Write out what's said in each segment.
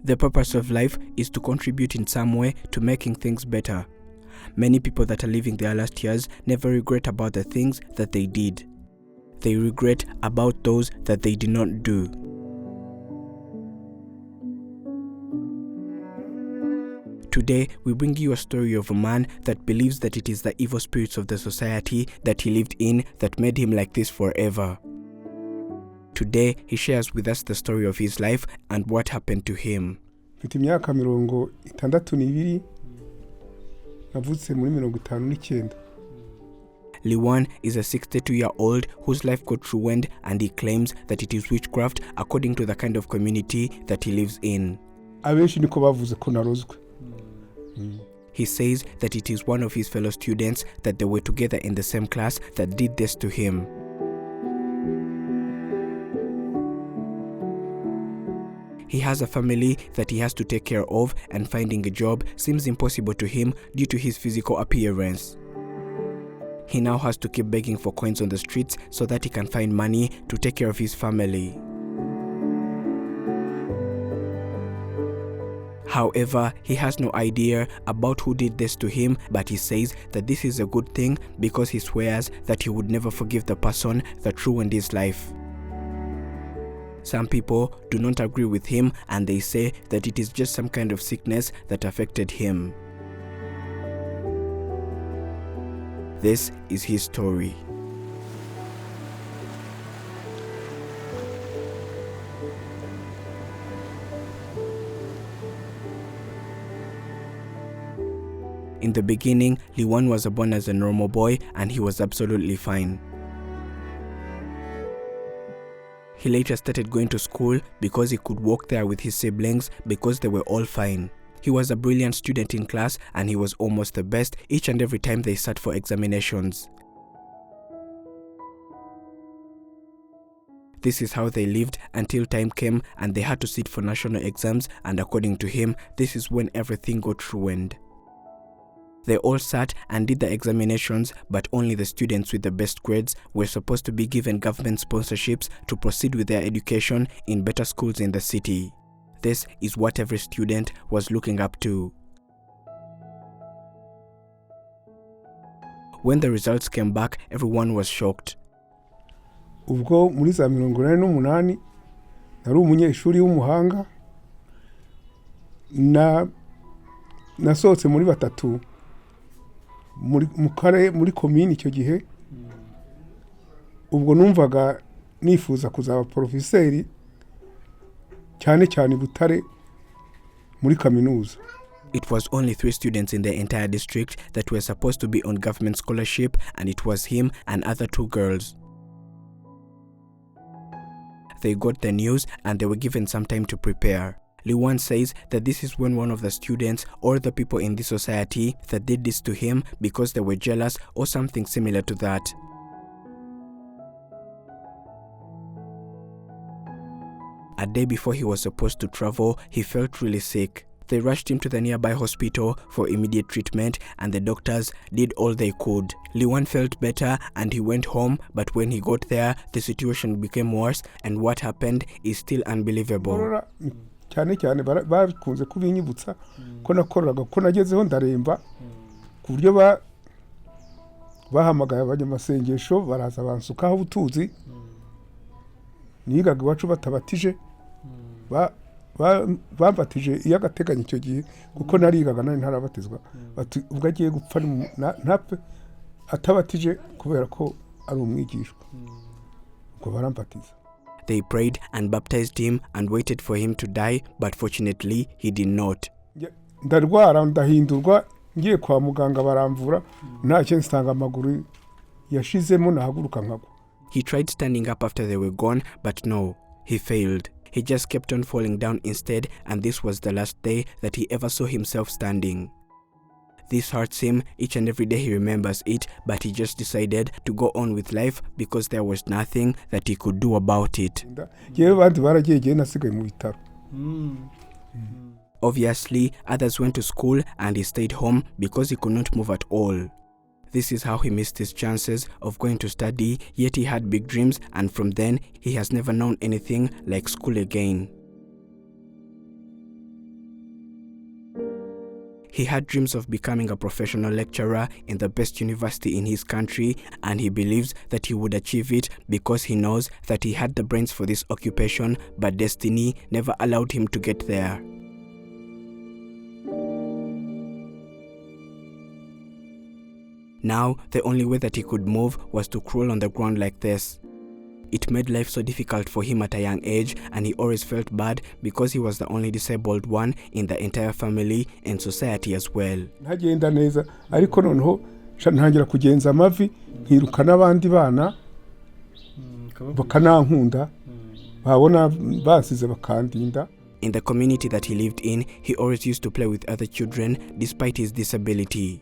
The purpose of life is to contribute in some way to making things better. Many people that are living their last years never regret about the things that they did. They regret about those that they did not do. Today, we bring you a story of a man that believes that it is the evil spirits of the society that he lived in that made him like this forever. Today, he shares with us the story of his life and what happened to him. Mfite imyaka 62 navutse muri 59. Liwan is a 62-year-old whose life got ruined, and he claims that it is witchcraft according to the kind of community that he lives in. Abenshi niko bavuze ko narozwe. He says that it is one of his fellow students that they were together in the same class that did this to him. He has a family that he has to take care of, and finding a job seems impossible to him due to his physical appearance. He now has to keep begging for coins on the streets so that he can find money to take care of his family. However, he has no idea about who did this to him, but he says that this is a good thing because he swears that he would never forgive the person that ruined his life. Some people do not agree with him, and they say that it is just some kind of sickness that affected him. This is his story. In the beginning, Liwan was born as a normal boy, and he was absolutely fine. He later started going to school because he could walk there with his siblings because they were all fine. He was a brilliant student in class, and he was almost the best each and every time they sat for examinations. This is how they lived until time came and they had to sit for national exams, and according to him, this is when everything got ruined. They all sat and did the examinations, but only the students with the best grades were supposed to be given government sponsorships to proceed with their education in better schools in the city. This is what every student was looking up to. When the results came back, everyone was shocked. Ubwo muri za 88 nari umunyeshuri w'umuhanga nasohotse muri batatu muri komini icyo gihe. Ubwo numvaga nifuza kuzaba profeseri cyane Butare muri kaminuza. It was only 3 students in the entire district that were supposed to be on government scholarship, and it was him and other 2 girls. They got the news and they were given some time to prepare. Liwan says that this is when one of the students or the people in the society that did this to him because they were jealous or something similar to that. A day before he was supposed to travel, he felt really sick. They rushed him to the nearby hospital for immediate treatment, and the doctors did all they could. Liwan felt better and he went home, but when he got there, the situation became worse, and what happened is still unbelievable. cyane bakunze kubinyibutsa ko nakoraga ko nagezeho ndaremba ku buryo bahamagaye abanyamasengesho baraza bansukaho ubutuzi. Nigaga iwacu batabatije bambatije iy'agateganyo icyo gihe kuko narigaga nari ntarabatizwa. Ubwo agiye gupfa ntapfe atabatije kubera ko ari umwigishwa. Ubwo barambatiza. They prayed and baptized him and waited for him to die, but fortunately he did not. Ndarwara ndahindurwa ngiye kwa muganga baramvura ntacyo nsanga amaguru yashizemo nahaguruka nkagwa. He tried standing up after they were gone, but no, he failed. He just kept on falling down instead, and this was the last day that he ever saw himself standing. This hurts him. Each and every day he remembers it, but he just decided to go on with life because there was nothing that he could do about it. Obviously, others went to school and he stayed home because he could not move at all. This is how he missed his chances of going to study, yet he had big dreams, and from then he has never known anything like school again. He had dreams of becoming a professional lecturer in the best university in his country, and he believes that he would achieve it because he knows that he had the brains for this occupation, but destiny never allowed him to get there. Now, the only way that he could move was to crawl on the ground like this. It made life so difficult for him at a young age, and he always felt bad because he was the only disabled one in the entire family and society as well. ntagenda neza ariko noneho ntangira kugenza amavi nkiruka n'abandi bana bakanankunda babona basize bakandinda. In the community that he lived in, he always used to play with other children despite his disability.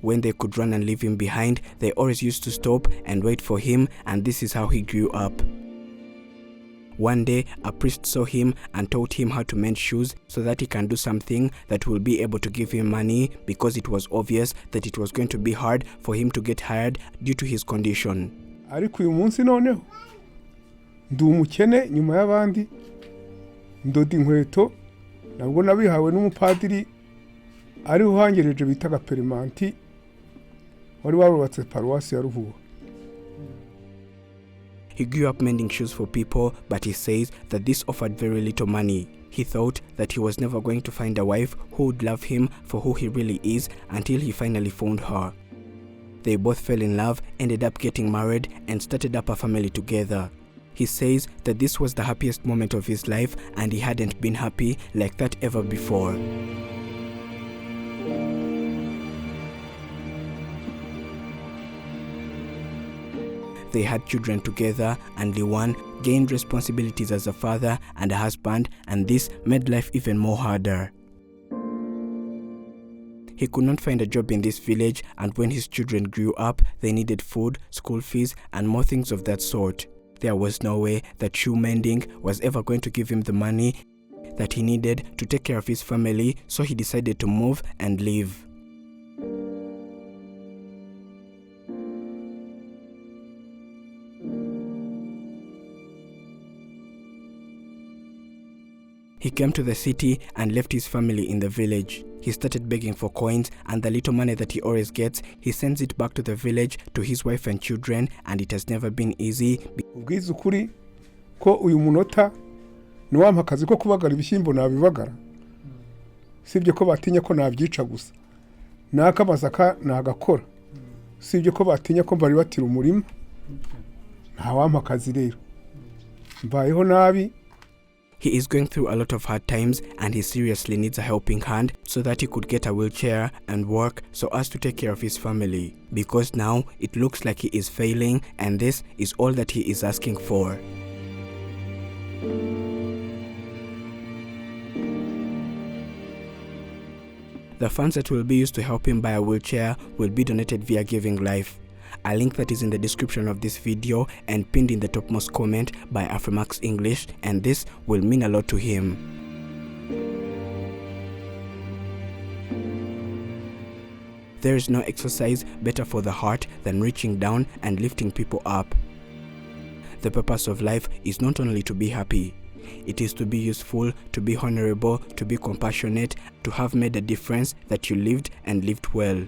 When they could run and leave him behind, they always used to stop and wait for him, and this is how he grew up. One day, a priest saw him and taught him how to mend shoes so that he can do something that will be able to give him money, because it was obvious that it was going to be hard for him to get hired due to his condition. Ariko uyu munsi noneho ndi umukene nyuma y'abandi, ndoda inkweto nabwo nabihawe n'umupadiri ari uhangereje bitaga perimanti wari warubatse paruwasi ya Ruhuha. He grew up mending shoes for people, but he says that this offered very little money. He thought that he was never going to find a wife who would love him for who he really is until he finally found her. They both fell in love, ended up getting married, and started up a family together. He says that this was the happiest moment of his life, and he hadn't been happy like that ever before. They had children together, and Liwan gained responsibilities as a father and a husband, and this made life even more harder. He could not find a job in this village, and when his children grew up, they needed food, school fees, and more things of that sort. There was no way that shoe mending was ever going to give him the money that he needed to take care of his family, so he decided to move and leave. He came to the city and left his family in the village. He started begging for coins, and the little money that he always gets, he sends it back to the village to his wife and children, and it has never been easy. Ubwiza ukuri ko uyu munota niwampa akazi ko kubagara ibishyimbo nabibagara, sibyo ko batinya ko nabyica gusa, n'akamasaka nagakora, sibyo ko batinya ko bari batira umurima, ntawampa akazi rero, mbayeho nabi. He is going through a lot of hard times, and he seriously needs a helping hand so that he could get a wheelchair and work so as to take care of his family, because now it looks like he is failing, and this is all that he is asking for. The funds that will be used to help him buy a wheelchair will be donated via Giving Life. A link that is in the description of this video and pinned in the topmost comment by Afrimax English, and this will mean a lot to him. There is no exercise better for the heart than reaching down and lifting people up. The purpose of life is not only to be happy. It is to be useful, to be honorable, to be compassionate, to have made a difference, that you lived and lived well.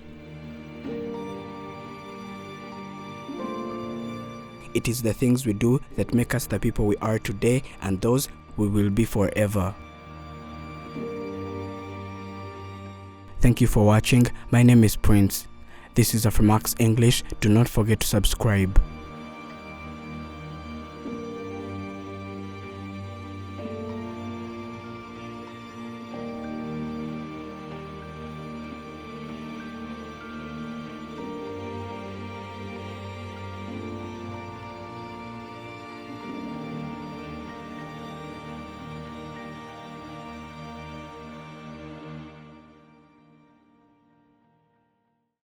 It is the things we do that make us the people we are today, and those we will be forever. Thank you for watching. My name is Prince. This is Afrimax English. Do not forget to subscribe.